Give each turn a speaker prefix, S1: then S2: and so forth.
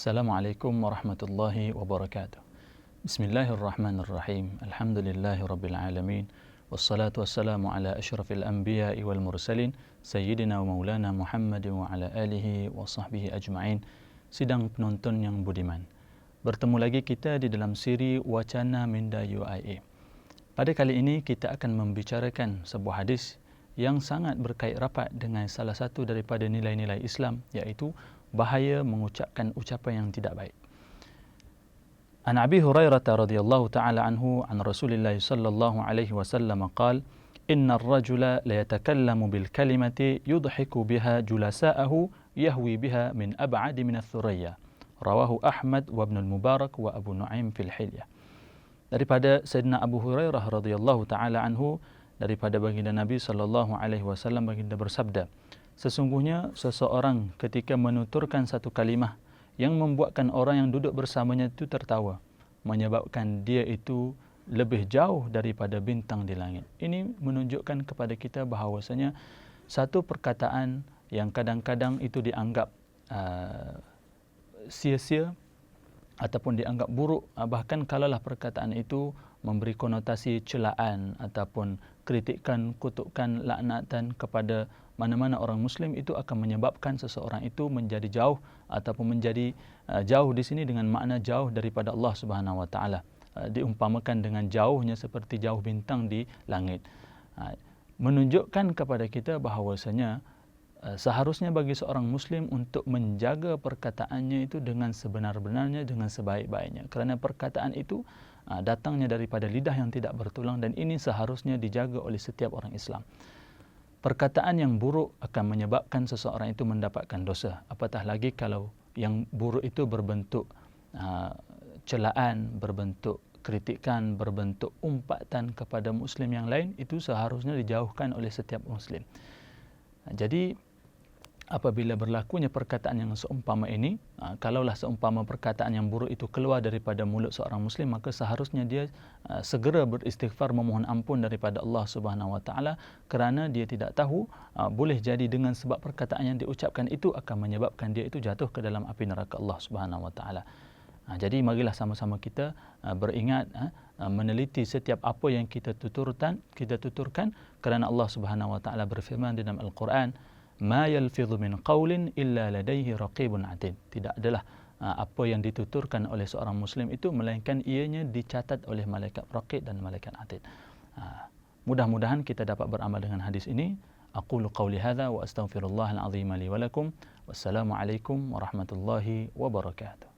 S1: Assalamualaikum warahmatullahi wabarakatuh. Bismillahirrahmanirrahim. Alhamdulillahi rabbil alamin. Wassalatu wassalamu ala asyrafil anbiya'i wal mursalin Sayyidina wa maulana Muhammadin wa ala alihi wa sahbihi ajma'in. Sidang penonton yang budiman, bertemu lagi kita di dalam siri Wacana Minda UIA. Pada kali ini kita akan membicarakan sebuah hadis yang sangat berkait rapat dengan salah satu daripada nilai-nilai Islam, iaitu bahaya mengucapkan ucapan yang tidak baik. An Abi Hurairah radhiyallahu ta'ala anhu an Rasulillah sallallahu alaihi wasallam qala inna ar-rajula la yatakallamu bil kalimati yudhiku biha julasa'ahu yahwi biha min ab'adi min ath-thuraya. Rawahu Ahmad wa Ibn al-Mubarak wa Abu Nu'aim fil Hilyah. Daripada Sayyidina Abu Hurairah radhiyallahu ta'ala anhu, daripada baginda Nabi sallallahu alaihi wasallam, baginda bersabda, sesungguhnya seseorang ketika menuturkan satu kalimah yang membuatkan orang yang duduk bersamanya itu tertawa, menyebabkan dia itu lebih jauh daripada bintang di langit. Ini menunjukkan kepada kita bahawasanya satu perkataan yang kadang-kadang itu dianggap sia-sia ataupun dianggap buruk, bahkan kalaulah perkataan itu memberi konotasi celaan ataupun kritikan, kutukan, laknatan kepada mana-mana orang Muslim, itu akan menyebabkan seseorang itu menjadi jauh ataupun menjadi jauh di sini dengan makna jauh daripada Allah Subhanahu Wa Taala. Diumpamakan dengan jauhnya seperti jauh bintang di langit. Menunjukkan kepada kita bahawasanya seharusnya bagi seorang Muslim untuk menjaga perkataannya itu dengan sebenar-benarnya, dengan sebaik-baiknya, kerana perkataan itu datangnya daripada lidah yang tidak bertulang, dan ini seharusnya dijaga oleh setiap orang Islam. Perkataan yang buruk akan menyebabkan seseorang itu mendapatkan dosa, apatah lagi kalau yang buruk itu berbentuk celaan, berbentuk kritikan, berbentuk umpatan kepada Muslim yang lain. Itu seharusnya dijauhkan oleh setiap Muslim. Jadi apabila berlakunya perkataan yang seumpama ini, kalaulah seumpama perkataan yang buruk itu keluar daripada mulut seorang Muslim, maka seharusnya dia segera beristighfar, memohon ampun daripada Allah Subhanahu Wa Taala, kerana dia tidak tahu, boleh jadi dengan sebab perkataan yang diucapkan itu akan menyebabkan dia itu jatuh ke dalam api neraka Allah Subhanahu Wa Taala. Jadi marilah sama-sama kita beringat, meneliti setiap apa yang kita tuturkan, kerana Allah Subhanahu Wa Taala berfirman di dalam Al-Quran, ma yalfidhu min qawlin illa ladaihi raqibun atid. Tidak adalah apa yang dituturkan oleh seorang Muslim itu melainkan ianya dicatat oleh malaikat raqib dan malaikat atid. Mudah-mudahan kita dapat beramal dengan hadis ini. Aqulu qawli hadza wa astaghfirullahal azim li wa lakum. Wassalamu alaikum warahmatullahi wabarakatuh.